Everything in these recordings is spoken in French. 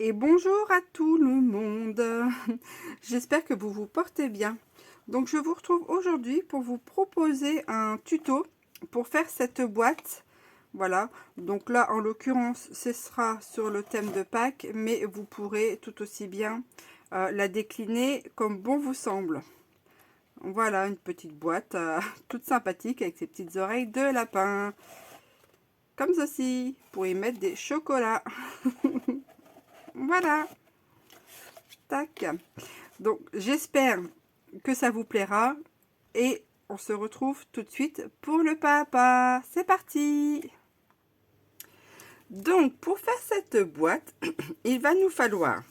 Et bonjour à tout le monde. J'espère que vous vous portez bien. Donc je vous retrouve aujourd'hui pour vous proposer un tuto pour faire cette boîte. Voilà, donc là en l'occurrence ce sera sur le thème de Pâques, mais vous pourrez tout aussi bien la décliner comme bon vous semble. Voilà, une petite boîte toute sympathique avec ses petites oreilles de lapin. Comme ceci, pour y mettre des chocolats. Voilà. Tac. Donc j'espère que ça vous plaira et on se retrouve tout de suite pour le papa. C'est parti. Donc pour faire cette boîte, il va nous falloir,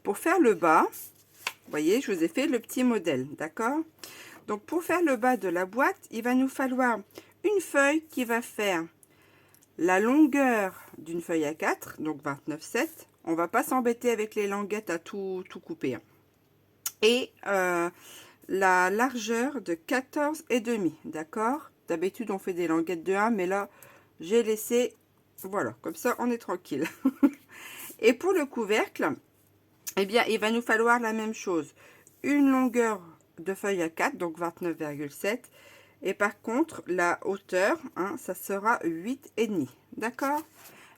pour faire le bas, vous voyez, je vous ai fait le petit modèle, d'accord? Donc pour faire le bas de la boîte, il va nous falloir une feuille qui va faire la longueur d'une feuille à 4, donc 29,7. On va pas s'embêter avec les languettes à tout couper. Et la largeur de 14,5, d'accord? D'habitude on fait des languettes de 1, mais là j'ai laissé, voilà, comme ça on est tranquille. Et pour le couvercle, eh bien il va nous falloir la même chose, une longueur de feuille à 4, donc 29,7, et par contre la hauteur, hein, ça sera 8,5, d'accord?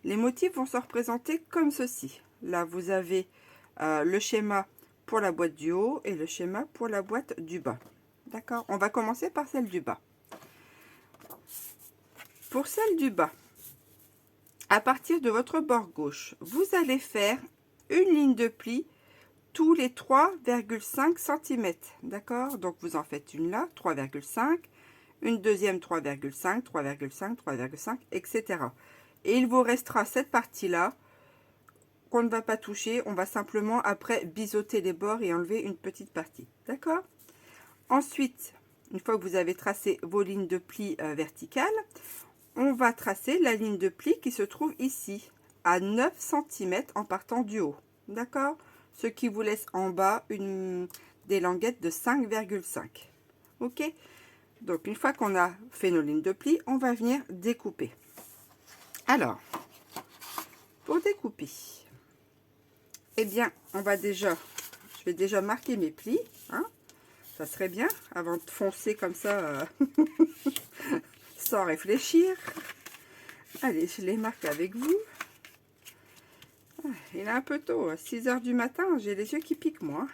Les motifs vont se représenter comme ceci. Là vous avez le schéma pour la boîte du haut et le schéma pour la boîte du bas. D'accord? On va commencer par celle du bas. Pour celle du bas, à partir de votre bord gauche, vous allez faire une ligne de pli tous les 3,5 cm. D'accord? Donc vous en faites une là, 3,5, une deuxième 3,5, 3,5, 3,5, etc. Et il vous restera cette partie-là qu'on ne va pas toucher. On va simplement après biseauter les bords et enlever une petite partie. D'accord? Ensuite, une fois que vous avez tracé vos lignes de pli verticales, on va tracer la ligne de pli qui se trouve ici, à 9 cm en partant du haut. D'accord? Ce qui vous laisse en bas des languettes de 5,5. Ok? Donc, une fois qu'on a fait nos lignes de pli, on va venir découper. Alors, pour découper, eh bien, je vais déjà marquer mes plis, hein. Ça serait bien, avant de foncer comme ça, sans réfléchir. Allez, je les marque avec vous. Il est un peu tôt, à 6 h du matin, j'ai les yeux qui piquent, moi.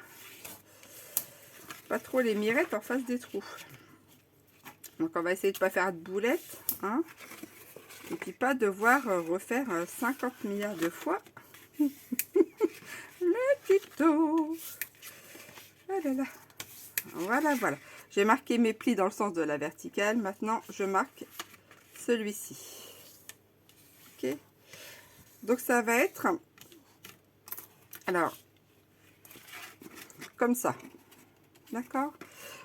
Pas trop les mirettes en face des trous. Donc, on va essayer de ne pas faire de boulettes, hein. Et puis pas devoir refaire 50 milliards de fois. Le tuto. Ah là là. Voilà, voilà. J'ai marqué mes plis dans le sens de la verticale. Maintenant, je marque celui-ci. Ok. Donc, ça va être... Alors, comme ça. D'accord?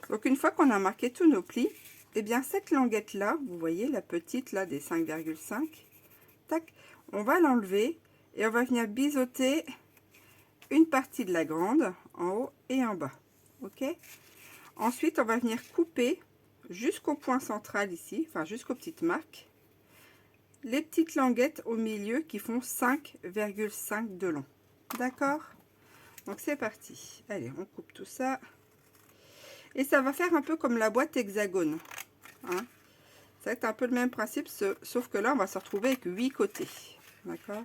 Donc, une fois qu'on a marqué tous nos plis, eh bien, cette languette-là, vous voyez, la petite, là, des 5,5, tac, on va l'enlever et on va venir biseauter une partie de la grande, en haut et en bas. Ok? Ensuite, on va venir couper jusqu'au point central ici, enfin jusqu'aux petites marques, les petites languettes au milieu qui font 5,5 de long. D'accord? Donc c'est parti. Allez, on coupe tout ça. Et ça va faire un peu comme la boîte hexagone. Hein? Ça va être un peu le même principe, sauf que là, on va se retrouver avec 8 côtés. D'accord?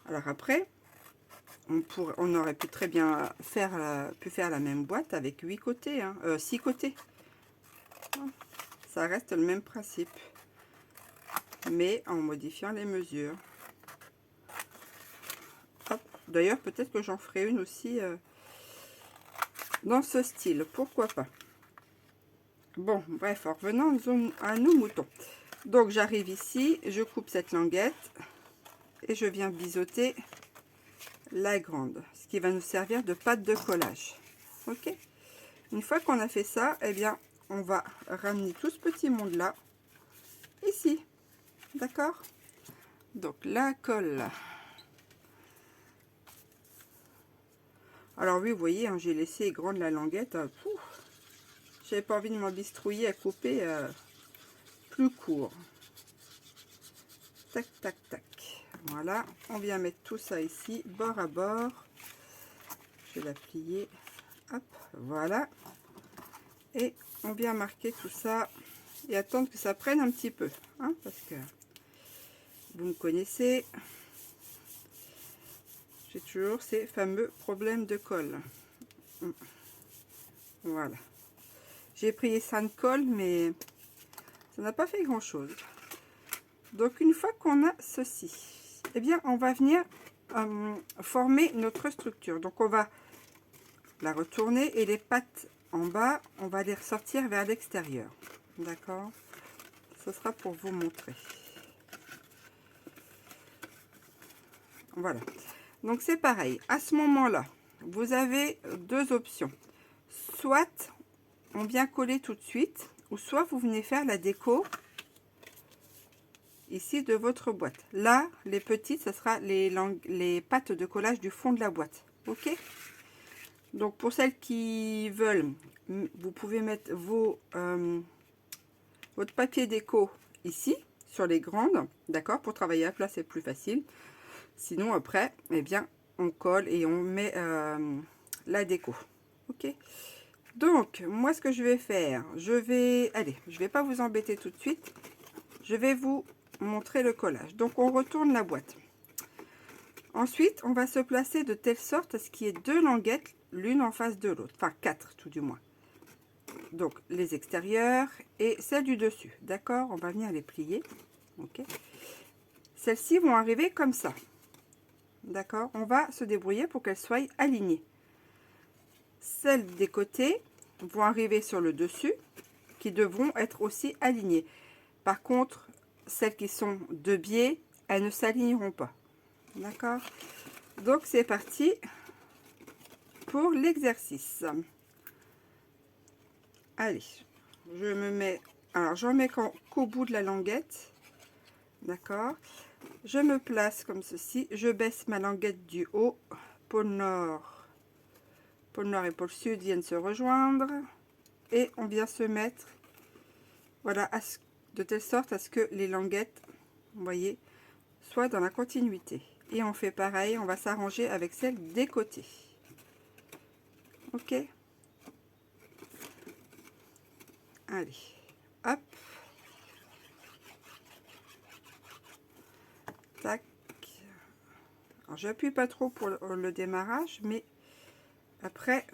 Alors après, on aurait pu très bien faire la même boîte avec 8 côtés, hein, 6 côtés. Ça reste le même principe, mais en modifiant les mesures. D'ailleurs, peut-être que j'en ferai une aussi dans ce style, pourquoi pas. Bon, bref, en revenant à nos moutons. Donc, j'arrive ici, je coupe cette languette et je viens biseauter la grande, ce qui va nous servir de pâte de collage. Ok? Une fois qu'on a fait ça, eh bien, on va ramener tout ce petit monde-là ici. D'accord? Donc, la colle. Alors oui, vous voyez, hein, j'ai laissé grande la languette. J'avais pas envie de m'embistrouiller à couper plus court. Tac, tac, tac. Voilà, on vient mettre tout ça ici, bord à bord. Je vais la plier. Hop, voilà. Et on vient marquer tout ça et attendre que ça prenne un petit peu, hein, parce que vous me connaissez, j'ai toujours ces fameux problèmes de colle. Voilà, j'ai pris ça de colle, mais ça n'a pas fait grand chose. Donc une fois qu'on a ceci, eh bien on va venir former notre structure. Donc on va la retourner et les pattes en bas, on va les ressortir vers l'extérieur. D'accord, ce sera pour vous montrer. Voilà, donc c'est pareil. À ce moment-là, vous avez deux options. Soit on vient coller tout de suite, ou soit vous venez faire la déco ici de votre boîte. Là, les petites, ce sera les pattes de collage du fond de la boîte. Ok? Donc pour celles qui veulent, vous pouvez mettre votre papier déco ici, sur les grandes, d'accord? Pour travailler à plat, c'est plus facile. Sinon, après, eh bien, on colle et on met la déco. Ok? Donc, moi, ce que je vais faire, je vais pas vous embêter tout de suite. Je vais vous montrer le collage. Donc, on retourne la boîte. Ensuite, on va se placer de telle sorte à ce qu'il y ait deux languettes, l'une en face de l'autre. Enfin, quatre tout du moins. Donc, les extérieures et celle du dessus. D'accord? On va venir les plier. Ok? Celles-ci vont arriver comme ça. D'accord? On va se débrouiller pour qu'elles soient alignées. Celles des côtés vont arriver sur le dessus, qui devront être aussi alignées. Par contre, celles qui sont de biais, elles ne s'aligneront pas. D'accord? Donc c'est parti pour l'exercice. Allez, je me mets, alors j'en mets qu'au bout de la languette. D'accord? Je me place comme ceci, je baisse ma languette du haut, pôle nord et pôle sud viennent se rejoindre et on vient se mettre, voilà, de telle sorte à ce que les languettes, vous voyez, soient dans la continuité. Et on fait pareil, on va s'arranger avec celle des côtés. Ok? Allez, hop. Tac. Alors j'appuie pas trop pour le démarrage, mais après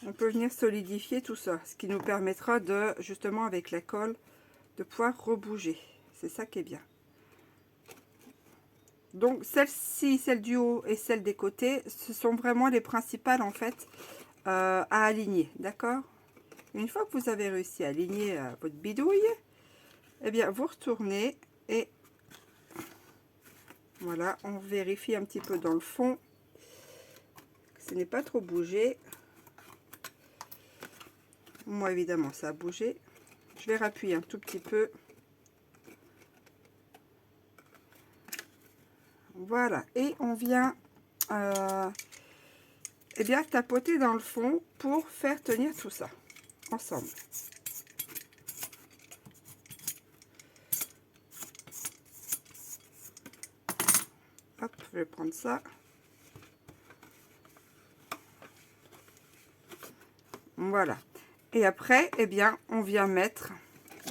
on peut venir solidifier tout ça, ce qui nous permettra de, justement avec la colle, de pouvoir rebouger. C'est ça qui est bien. Donc celle-ci, celle du haut et celle des côtés, ce sont vraiment les principales en fait à aligner, d'accord? Une fois que vous avez réussi à aligner votre bidouille, eh bien vous retournez et voilà, on vérifie un petit peu dans le fond que ce n'est pas trop bougé. Moi évidemment ça a bougé. Je vais rappuyer un tout petit peu. Voilà, et on vient eh bien tapoter dans le fond pour faire tenir tout ça ensemble. Hop, je vais prendre ça. Voilà. Et après, eh bien, on vient mettre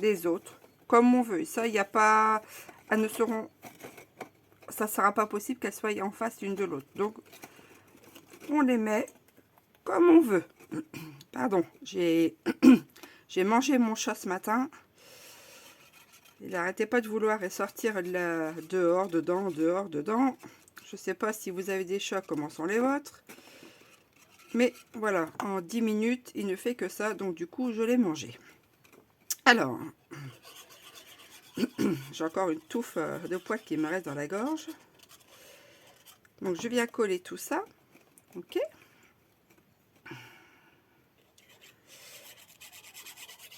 les autres comme on veut. Ça, il n'y a pas... Elles ne seront... Ça ne sera pas possible qu'elles soient en face l'une de l'autre. Donc, on les met comme on veut. Pardon, j'ai mangé mon chat ce matin. Il n'arrêtait pas de vouloir sortir dehors, dedans, dehors, dedans. Je ne sais pas si vous avez des chats, comment sont les vôtres. Mais voilà, en 10 minutes, il ne fait que ça. Donc du coup, je l'ai mangé. Alors, j'ai encore une touffe de poils qui me reste dans la gorge. Donc je viens coller tout ça. Ok.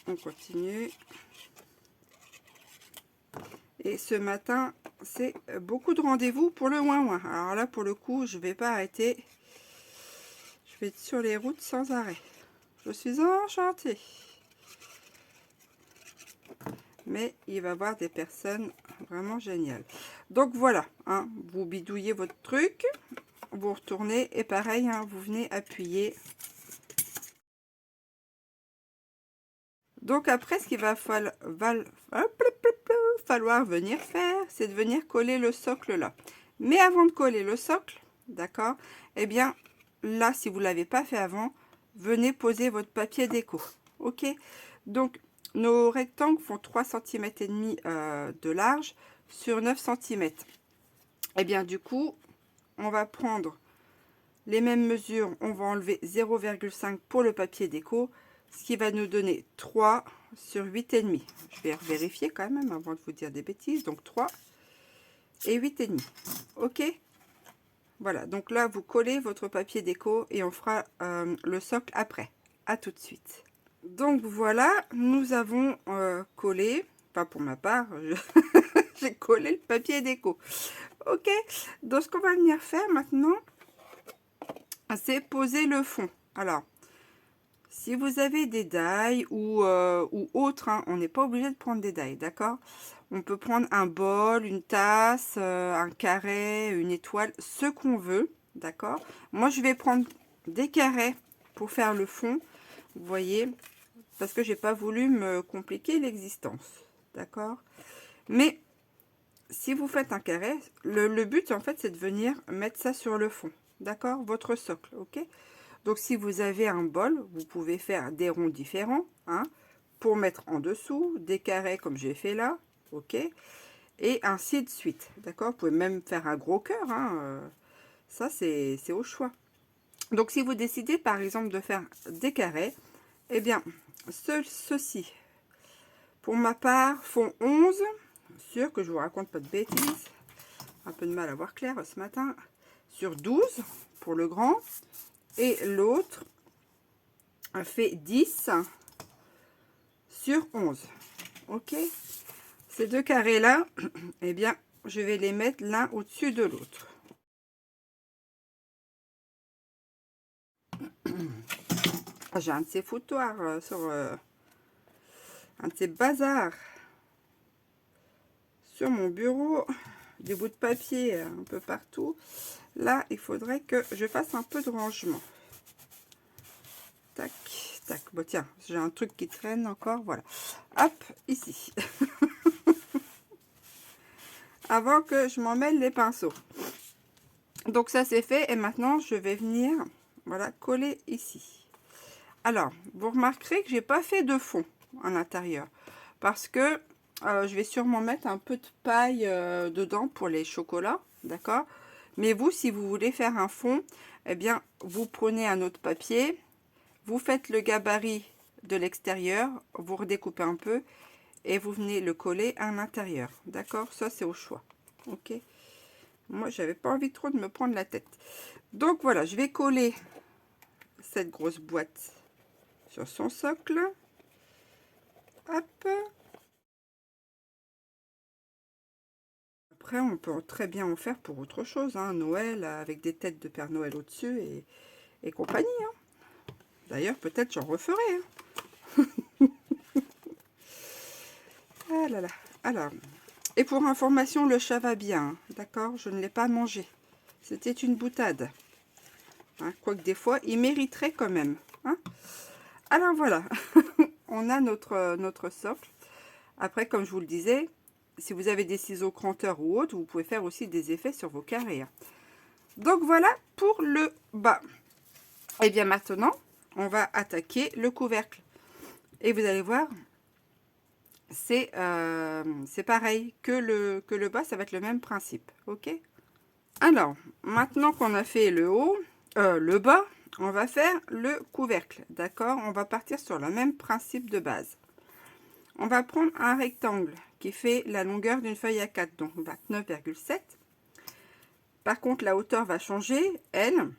On continue. Et ce matin, c'est beaucoup de rendez-vous pour le ouin-ouin. Alors là, pour le coup, je ne vais pas arrêter. Je vais être sur les routes sans arrêt. Je suis enchantée. Mais il va y avoir des personnes vraiment géniales. Donc voilà, hein, vous bidouillez votre truc, vous retournez et pareil, hein, vous venez appuyer. Donc après, ce qu'il va falloir venir faire, c'est de venir coller le socle là. Mais avant de coller le socle, d'accord, eh bien là, si vous ne l'avez pas fait avant, venez poser votre papier déco. Ok, donc nos rectangles font 3,5 cm de large sur 9 cm. Eh bien du coup, on va prendre les mêmes mesures, on va enlever 0,5 pour le papier déco, ce qui va nous donner 3 sur 8,5. Je vais vérifier quand même avant de vous dire des bêtises. Donc 3 et 8,5. Ok. Voilà, donc là vous collez votre papier déco et on fera le socle après. À tout de suite. Donc voilà, nous avons collé, pas pour ma part, j'ai collé le papier déco. Ok, donc ce qu'on va venir faire maintenant, c'est poser le fond. Alors, si vous avez des die ou autre, hein, on n'est pas obligé de prendre des die, d'accord? On peut prendre un bol, une tasse, un carré, une étoile, ce qu'on veut, d'accord? Moi, je vais prendre des carrés pour faire le fond, vous voyez, parce que j'ai pas voulu me compliquer l'existence, d'accord? Mais si vous faites un carré, le but, en fait, c'est de venir mettre ça sur le fond, d'accord? Votre socle, ok? Donc, si vous avez un bol, vous pouvez faire des ronds différents, hein, pour mettre en dessous, des carrés comme j'ai fait là, ok? Et ainsi de suite, d'accord? Vous pouvez même faire un gros cœur, hein, ça, c'est au choix. Donc, si vous décidez, par exemple, de faire des carrés, eh bien, ceux-ci, pour ma part, font 11, sûr que je vous raconte pas de bêtises, un peu de mal à voir clair ce matin, sur 12 pour le grand, et l'autre fait 10 sur 11. Ok, ces deux carrés là, eh bien je vais les mettre l'un au-dessus de l'autre. J'ai un de ces foutoirs sur un de ces bazars sur mon bureau, des bouts de papier un peu partout. Là, il faudrait que je fasse un peu de rangement. Tac, tac. Bon, tiens, j'ai un truc qui traîne encore. Voilà. Hop, ici. Avant que je m'en mêle les pinceaux. Donc, ça, c'est fait. Et maintenant, je vais venir, voilà, coller ici. Alors, vous remarquerez que j'ai pas fait de fond à l'intérieur. Parce que je vais sûrement mettre un peu de paille dedans pour les chocolats. D'accord? Mais vous, si vous voulez faire un fond, eh bien, vous prenez un autre papier. Vous faites le gabarit de l'extérieur, vous redécoupez un peu et vous venez le coller à l'intérieur. D'accord? Ça, c'est au choix. Ok? Moi, j'avais pas envie trop de me prendre la tête. Donc, voilà, je vais coller cette grosse boîte sur son socle. Hop. Après, on peut très bien en faire pour autre chose. Hein. Noël, avec des têtes de Père Noël au-dessus et compagnie. Hein. D'ailleurs, peut-être j'en referai. Hein. Ah là là. Alors, et pour information, le chat va bien. Hein. D'accord? Je ne l'ai pas mangé. C'était une boutade. Hein, quoique des fois, il mériterait quand même. Hein. Alors voilà, on a notre socle. Après, comme je vous le disais, si vous avez des ciseaux cranteurs ou autres, vous pouvez faire aussi des effets sur vos carrés. Hein. Donc voilà pour le bas. Et bien maintenant, on va attaquer le couvercle. Et vous allez voir, c'est pareil que le bas, ça va être le même principe. Ok? Alors, maintenant qu'on a fait le haut, le bas, on va faire le couvercle. D'accord? On va partir sur le même principe de base. On va prendre un rectangle qui fait la longueur d'une feuille A4, donc 29,7. Par contre, la hauteur va changer. Elle,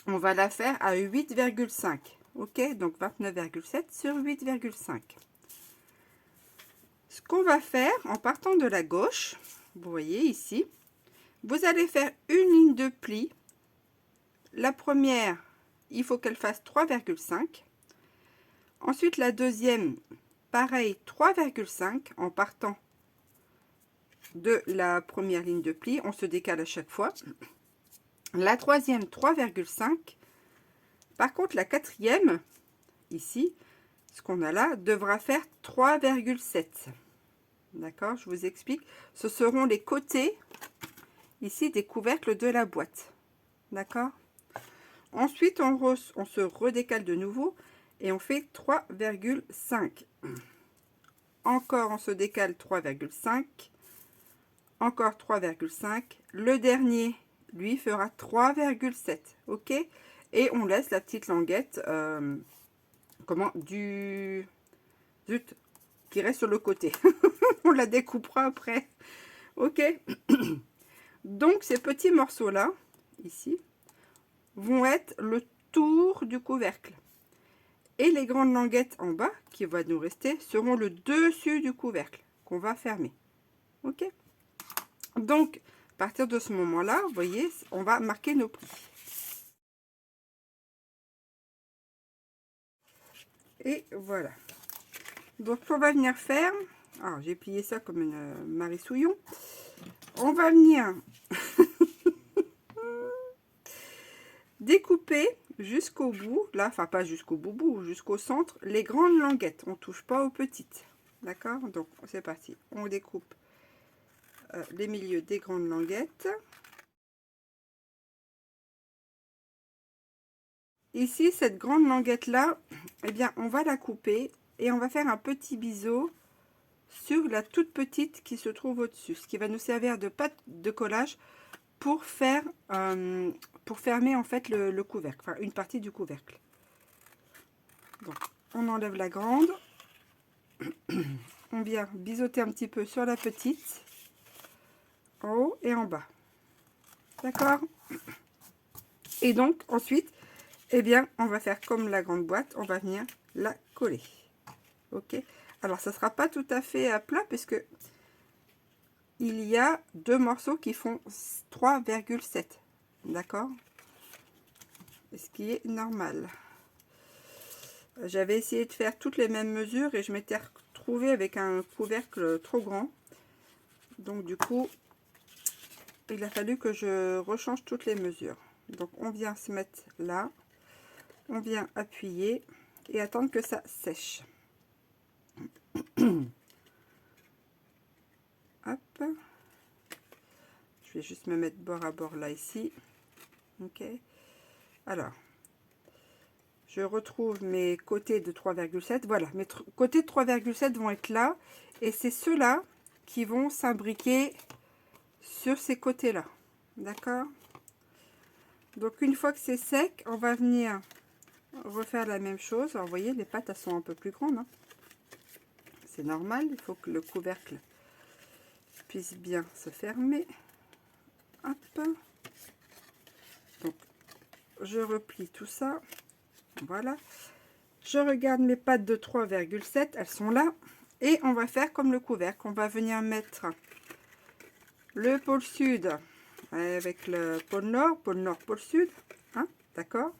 on va la faire à 8,5. Ok? Donc 29,7 sur 8,5. Ce qu'on va faire en partant de la gauche, vous voyez ici, vous allez faire une ligne de pli. La première, il faut qu'elle fasse 3,5. Ensuite, la deuxième, pareil, 3,5 en partant de la première ligne de pli, on se décale à chaque fois. La troisième 3,5. Par contre la quatrième, ici, ce qu'on a là, devra faire 3,7. D'accord, je vous explique. Ce seront les côtés, ici, des couvercles de la boîte. D'accord. Ensuite, on se redécale de nouveau et on fait 3,5. Encore, on se décale 3,5. Encore 3,5. Le dernier, lui, fera 3,7. Ok. Et on laisse la petite languette, zut, qui reste sur le côté. On la découpera après. Ok. Donc, ces petits morceaux-là, ici, vont être le tour du couvercle. Et les grandes languettes en bas, qui va nous rester, seront le dessus du couvercle, qu'on va fermer. Ok. Donc, à partir de ce moment-là, vous voyez, on va marquer nos plis. Et voilà. Donc, on va venir faire... Alors, j'ai plié ça comme une Marie Souillon. On va venir découper jusqu'au bout, là, enfin pas jusqu'au bout, jusqu'au centre, les grandes languettes. On touche pas aux petites. D'accord? Donc, c'est parti. On découpe les milieux des grandes languettes. Ici, cette grande languette là, eh bien, on va la couper et on va faire un petit biseau sur la toute petite qui se trouve au-dessus, ce qui va nous servir de pâte de collage pour faire, pour fermer en fait le couvercle, enfin une partie du couvercle. Donc, on enlève la grande, on vient biseauter un petit peu sur la petite, en haut et en bas. D'accord? Et donc, ensuite, eh bien, on va faire comme la grande boîte, on va venir la coller. Ok? Alors, ça ne sera pas tout à fait à plat, puisque il y a deux morceaux qui font 3,7. D'accord? Ce qui est normal. J'avais essayé de faire toutes les mêmes mesures et je m'étais retrouvée avec un couvercle trop grand. Donc, du coup, il a fallu que je rechange toutes les mesures. Donc, on vient se mettre là. On vient appuyer et attendre que ça sèche. Hop. Je vais juste me mettre bord à bord là, ici. Ok. Alors, je retrouve mes côtés de 3,7. Voilà, mes côtés de 3,7 vont être là. Et c'est ceux-là qui vont s'imbriquer sur ces côtés-là. D'accord? Donc, une fois que c'est sec, on va venir refaire la même chose. Alors, vous voyez, les pattes, elles sont un peu plus grandes. Hein. C'est normal, il faut que le couvercle puisse bien se fermer. Hop. Donc, je replie tout ça. Voilà. Je regarde mes pattes de 3,7. Elles sont là. Et on va faire comme le couvercle. On va venir mettre le pôle sud avec le pôle nord, pôle sud. Hein, d'accord?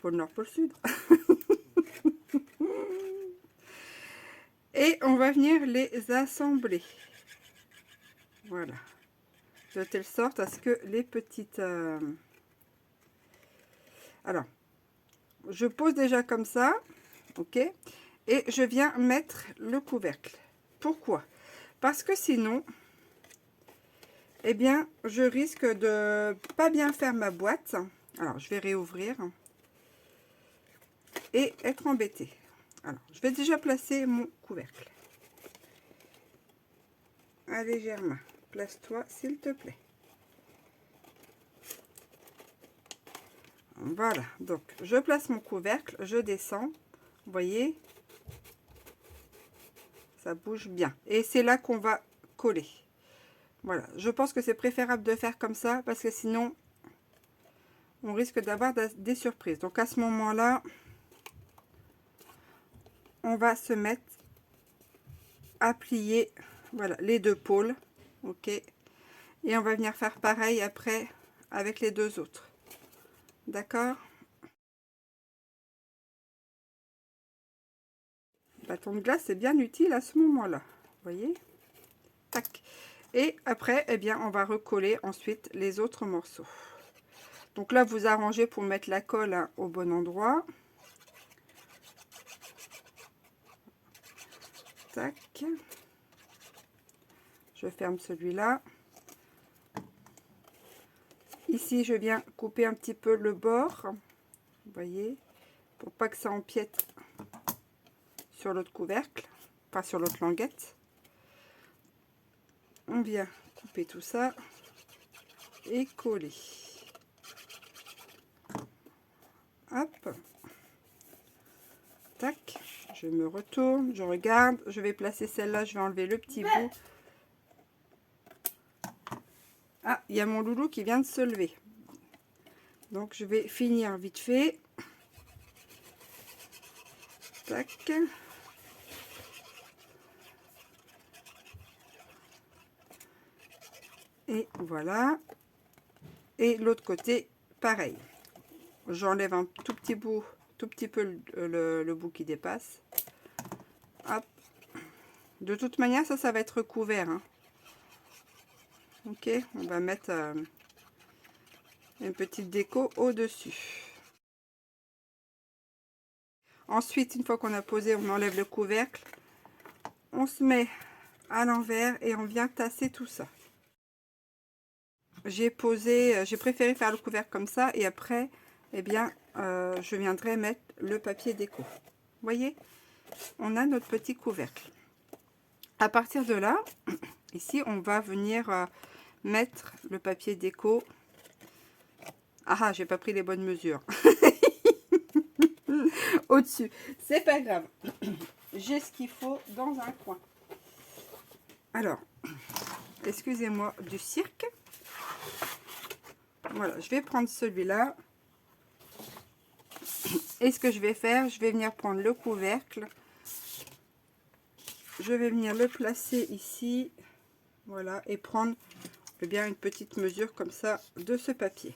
Pôle nord, pôle sud. Et on va venir les assembler. Voilà. De telle sorte à ce que les petites... Alors, je pose déjà comme ça. Ok? Et je viens mettre le couvercle. Pourquoi? Parce que sinon, eh bien, je risque de pas bien faire ma boîte. Alors, je vais réouvrir et être embêtée. Alors, je vais déjà placer mon couvercle. Allez, Germain, place-toi, s'il te plaît. Voilà, donc, je place mon couvercle, je descends. Vous voyez, ça bouge bien. Et c'est là qu'on va coller. Voilà, je pense que c'est préférable de faire comme ça, parce que sinon, on risque d'avoir des surprises. Donc, à ce moment-là, on va se mettre à plier, voilà, les deux pôles, ok, et on va venir faire pareil après avec les deux autres, d'accord. Le bâton de glace, c'est bien utile à ce moment là, vous voyez, tac. Et après, eh bien, on va recoller ensuite les autres morceaux. Donc là, vous arrangez pour mettre la colle hein, au bon endroit. Tac. Je ferme celui-là. Ici, je viens couper un petit peu le bord. Vous voyez, pour pas que ça empiète sur l'autre couvercle, pas sur l'autre languette. On vient couper tout ça et coller. Hop. Tac. Je me retourne, je regarde. Je vais placer celle-là, je vais enlever le petit bout. Ah, il y a mon loulou qui vient de se lever. Donc, je vais finir vite fait. Tac. Et voilà. Et l'autre côté, pareil. J'enlève un tout petit bout, tout petit peu le bout qui dépasse. Hop. De toute manière, ça va être couvert. Hein. Ok, on va mettre une petite déco au-dessus. Ensuite, une fois qu'on a posé, on enlève le couvercle. On se met à l'envers et on vient tasser tout ça. J'ai préféré faire le couvercle comme ça et après, eh bien, je viendrai mettre le papier déco. Vous voyez, on a notre petit couvercle. À partir de là, ici, on va venir mettre le papier déco. Ah, j'ai pas pris les bonnes mesures. Au-dessus, c'est pas grave. J'ai ce qu'il faut dans un coin. Alors, excusez-moi du cirque. Voilà, je vais prendre celui-là. Et ce que je vais faire, je vais venir prendre le couvercle. Je vais venir le placer ici. Voilà, et prendre eh bien une petite mesure comme ça de ce papier.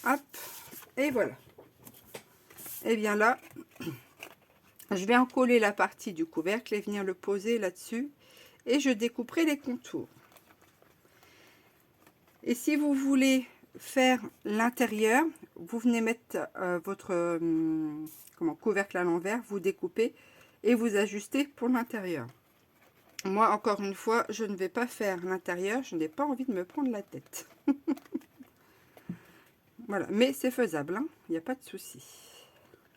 Hop, et voilà. Et bien là, je vais en coller la partie du couvercle et venir le poser là-dessus. Et je découperai les contours. Et si vous voulez faire l'intérieur, vous venez mettre votre couvercle à l'envers, vous découpez et vous ajustez pour l'intérieur. Moi, encore une fois, je ne vais pas faire l'intérieur, je n'ai pas envie de me prendre la tête. Voilà, mais c'est faisable, hein, il n'y a pas de souci.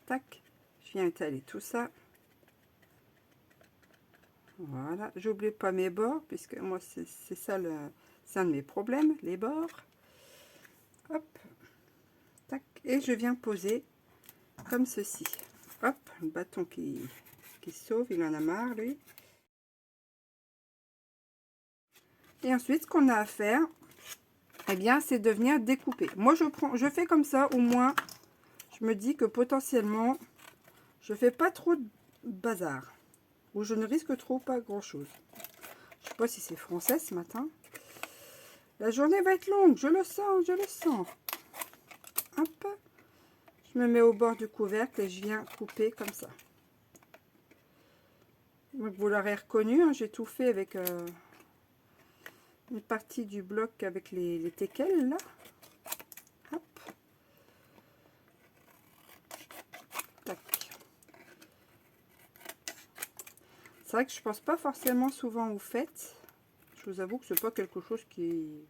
Tac, je viens étaler tout ça. Voilà, j'oublie pas mes bords, puisque moi, c'est ça, c'est un de mes problèmes, les bords. Hop, tac, et je viens poser comme ceci. Hop, le bâton qui se sauve, il en a marre, lui. Et ensuite, ce qu'on a à faire, eh bien, c'est de venir découper. Moi, je fais comme ça, au moins, je me dis que potentiellement, je fais pas trop de bazar. Ou je ne risque trop pas grand-chose. Je sais pas si c'est français ce matin. La journée va être longue, je le sens, je le sens. Hop, je me mets au bord du couvercle et je viens couper comme ça. Donc, vous l'aurez reconnu, hein, j'ai tout fait avec une partie du bloc avec les teckels là. Hop. Tac. C'est vrai que je pense pas forcément souvent au fait. Je vous avoue que c'est pas quelque chose qui...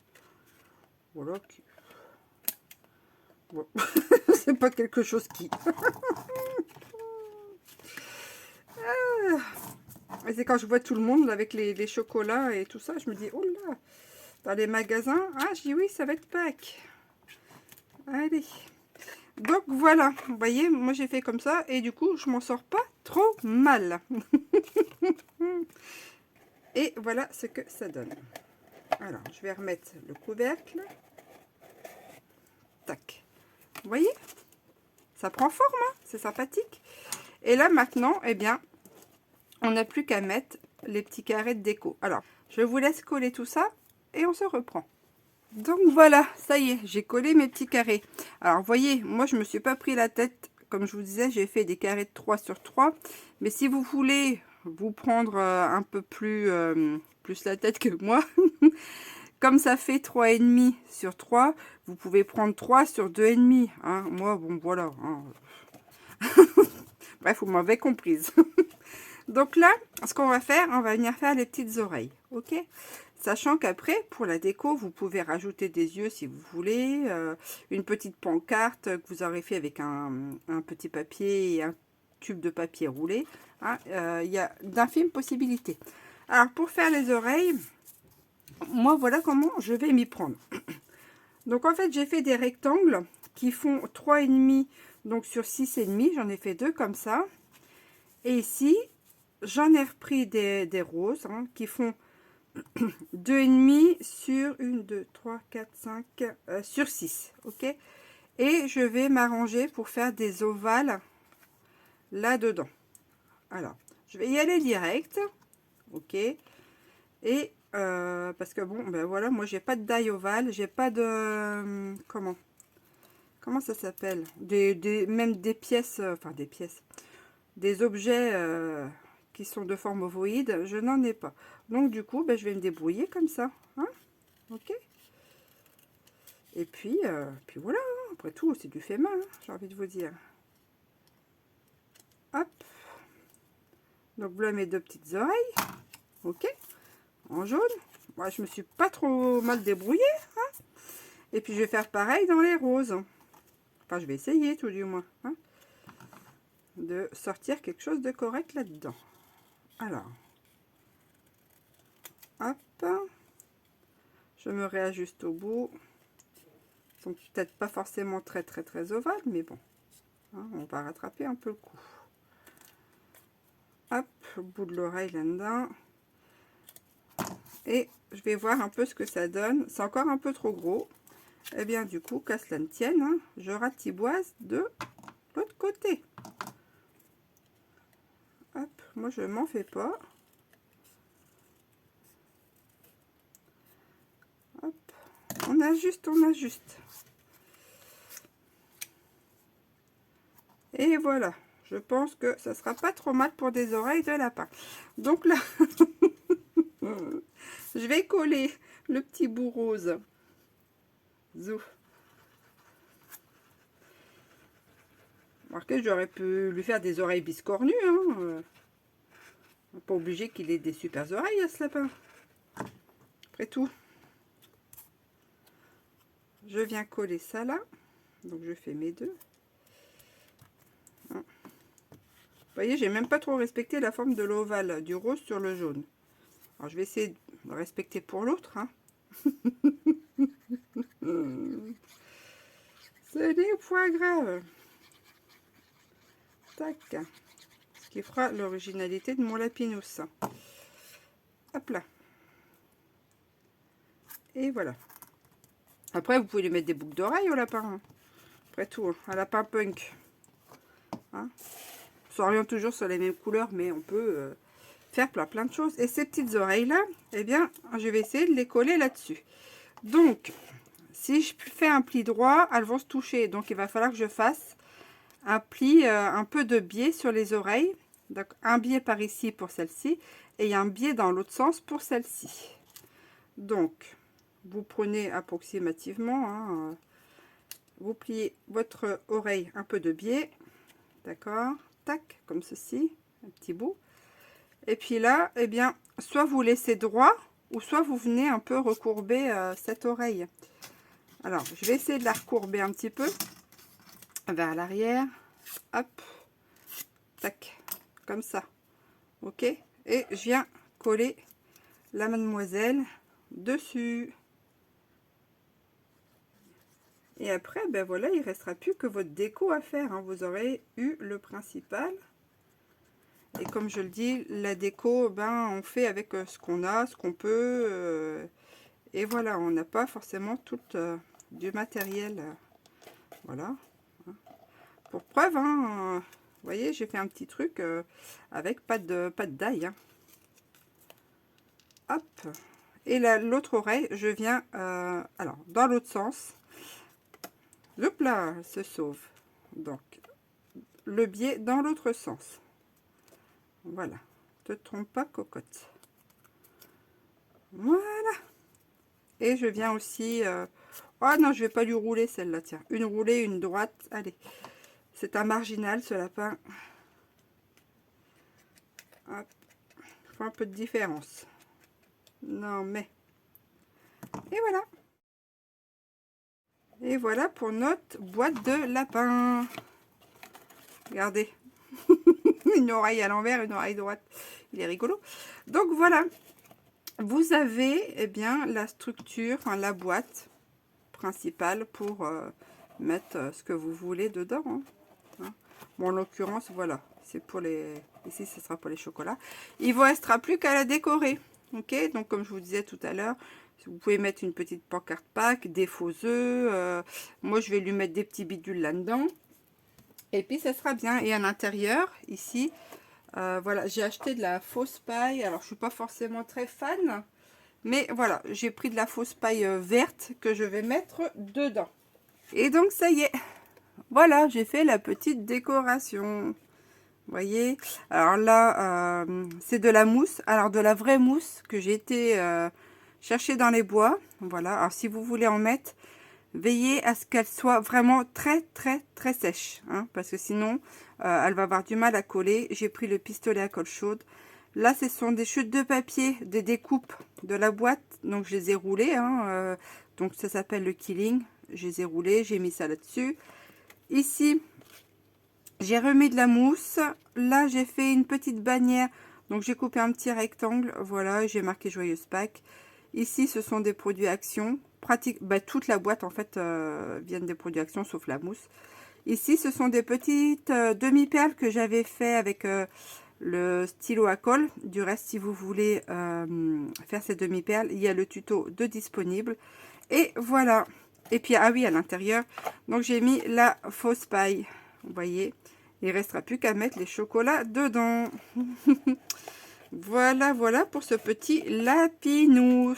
Voilà. Bon. C'est pas quelque chose qui... Et c'est quand je vois tout le monde avec les chocolats et tout ça, je me dis, oh là, dans les magasins, ah, je dis oui, ça va être Pâques. Allez. Donc voilà, vous voyez, moi j'ai fait comme ça et du coup, je m'en sors pas trop mal. Et voilà ce que ça donne. Alors, je vais remettre le couvercle. Tac. Vous voyez, ça prend forme, hein, c'est sympathique. Et là maintenant, eh bien, on n'a plus qu'à mettre les petits carrés de déco. Alors, je vous laisse coller tout ça et on se reprend. Donc voilà, ça y est, j'ai collé mes petits carrés. Alors, vous voyez, moi, je me suis pas pris la tête. Comme je vous disais, j'ai fait des carrés de 3 sur 3. Mais si vous voulez vous prendre un peu plus la tête que moi. Comme ça fait 3,5 sur 3, vous pouvez prendre 3 sur 2,5. Hein. Moi, bon, voilà. Hein. Bref, vous m'avez comprise. Donc là, ce qu'on va faire, on va venir faire les petites oreilles. Ok? Sachant qu'après, pour la déco, vous pouvez rajouter des yeux si vous voulez. Une petite pancarte que vous aurez fait avec un petit papier et un tube de papier roulé. Hein, y a d'infimes possibilités. Alors, pour faire les oreilles, moi, voilà comment je vais m'y prendre. Donc, en fait, j'ai fait des rectangles qui font 3,5 donc sur 6,5. J'en ai fait deux comme ça. Et ici, j'en ai repris des roses hein, qui font 2,5 sur 1, 2, 3, 4, 5 sur 6. Ok. Et je vais m'arranger pour faire des ovales là-dedans. Alors, je vais y aller direct. Ok. Et parce que bon, ben voilà, moi j'ai pas de die ovale, j'ai pas de comment ça s'appelle, même des pièces, enfin des pièces, des objets qui sont de forme ovoïde, je n'en ai pas. Donc du coup, ben, je vais me débrouiller comme ça, hein, ok. Et puis voilà, hein, après tout, c'est du fait main, hein, j'ai envie de vous dire. Hop. Donc voilà mes deux petites oreilles, ok, en jaune. Moi, je me suis pas trop mal débrouillée, hein. Et puis je vais faire pareil dans les roses. Enfin, je vais essayer tout du moins, hein, de sortir quelque chose de correct là-dedans. Alors, hop, je me réajuste au bout. Ils sont peut-être pas forcément très ovales, mais bon, hein, on va rattraper un peu le coup. Hop, au bout de l'oreille là-dedans. Et je vais voir un peu ce que ça donne. C'est encore un peu trop gros. Et bien du coup, qu'à cela ne tienne, hein, je ratiboise de l'autre côté. Hop, moi je m'en fais pas. Hop, on ajuste, on ajuste. Et voilà, je pense que ça sera pas trop mal pour des oreilles de lapin. Donc là, je vais coller le petit bout rose. Zou. Remarquez, j'aurais pu lui faire des oreilles biscornues. Hein. Pas obligé qu'il ait des super oreilles à ce lapin. Après tout, je viens coller ça là. Donc je fais mes deux. Vous voyez, j'ai même pas trop respecté la forme de l'ovale du rose sur le jaune. Alors je vais essayer de respecter pour l'autre. Hein. Ce n'est point grave. Tac. Ce qui fera l'originalité de mon lapinous. Hop là. Et voilà. Après, vous pouvez lui mettre des boucles d'oreilles au lapin. Hein. Après tout, hein, un lapin punk. Hein, on s'oriente toujours sur les mêmes couleurs, mais on peut faire plein de choses. Et ces petites oreilles là, eh bien, je vais essayer de les coller là-dessus. Donc, si je fais un pli droit, elles vont se toucher. Donc, il va falloir que je fasse un pli, un peu de biais sur les oreilles. Donc, un biais par ici pour celle-ci et un biais dans l'autre sens pour celle-ci. Donc, vous prenez approximativement, hein, vous pliez votre oreille un peu de biais. D'accord, tac, comme ceci, un petit bout. Et puis là, eh bien, soit vous laissez droit, ou soit vous venez un peu recourber cette oreille. Alors, je vais essayer de la recourber un petit peu vers l'arrière. Hop, tac, comme ça. Ok, et je viens coller la mademoiselle dessus. Et après, ben voilà, il ne restera plus que votre déco à faire. Hein. Vous aurez eu le principal. Et comme je le dis, la déco, ben, on fait avec ce qu'on a, ce qu'on peut. Et voilà, on n'a pas forcément tout du matériel. Voilà. Pour preuve, hein, vous voyez, j'ai fait un petit truc avec pas de die. Hein. Hop. Et l'autre oreille, je viens, alors, dans l'autre sens. Hop là, elle se sauve. Donc, le biais dans l'autre sens. Voilà. Te trompe pas, cocotte. Voilà. Et je viens aussi... Oh non, je vais pas lui rouler celle-là, tiens. Une roulée, une droite. Allez. C'est un marginal, ce lapin. Hop. Il faut un peu de différence. Non, mais... Et voilà. Et voilà pour notre boîte de lapin. Regardez. Une oreille à l'envers, une oreille droite. Il est rigolo. Donc voilà. Vous avez eh bien la structure, enfin la boîte principale pour mettre ce que vous voulez dedans. Hein. Bon, en l'occurrence, voilà. C'est pour les... Ici, ce sera pour les chocolats. Il ne vous restera plus qu'à la décorer. Ok, donc comme je vous disais tout à l'heure, vous pouvez mettre une petite pancarte Pâques, des faux œufs. Moi, je vais lui mettre des petits bidules là-dedans. Et puis, ça sera bien. Et à l'intérieur, ici, voilà, j'ai acheté de la fausse paille. Alors, je suis pas forcément très fan. Mais voilà, j'ai pris de la fausse paille verte que je vais mettre dedans. Et donc, ça y est. Voilà, j'ai fait la petite décoration. Vous voyez, alors là, c'est de la mousse. Alors, de la vraie mousse que j'ai été chercher dans les bois. Voilà, alors si vous voulez en mettre, veillez à ce qu'elle soit vraiment très, très, très sèche. Hein, parce que sinon, elle va avoir du mal à coller. J'ai pris le pistolet à colle chaude. Là, ce sont des chutes de papier, des découpes de la boîte. Donc, je les ai roulées. Hein, donc, ça s'appelle le Killing. Je les ai roulées, j'ai mis ça là-dessus. Ici, j'ai remis de la mousse. Là, j'ai fait une petite bannière. Donc, j'ai coupé un petit rectangle. Voilà, j'ai marqué Joyeuse Pâques. Ici, ce sont des produits Action. Toute la boîte, en fait, viennent des produits Action, sauf la mousse. Ici, ce sont des petites demi-perles que j'avais fait avec le stylo à colle. Du reste, si vous voulez faire ces demi-perles, il y a le tuto de disponible. Et voilà. Et puis, ah oui, à l'intérieur, donc j'ai mis la fausse paille. Vous voyez, il ne restera plus qu'à mettre les chocolats dedans. Voilà, voilà pour ce petit lapinous.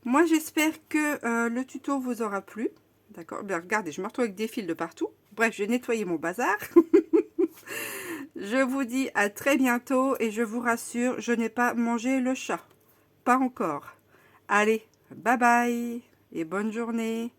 Moi, j'espère que le tuto vous aura plu. D'accord. Bien, regardez, je me retrouve avec des fils de partout. Bref, j'ai nettoyé mon bazar. Je vous dis à très bientôt et je vous rassure, je n'ai pas mangé le chat. Pas encore. Allez, bye bye et bonne journée.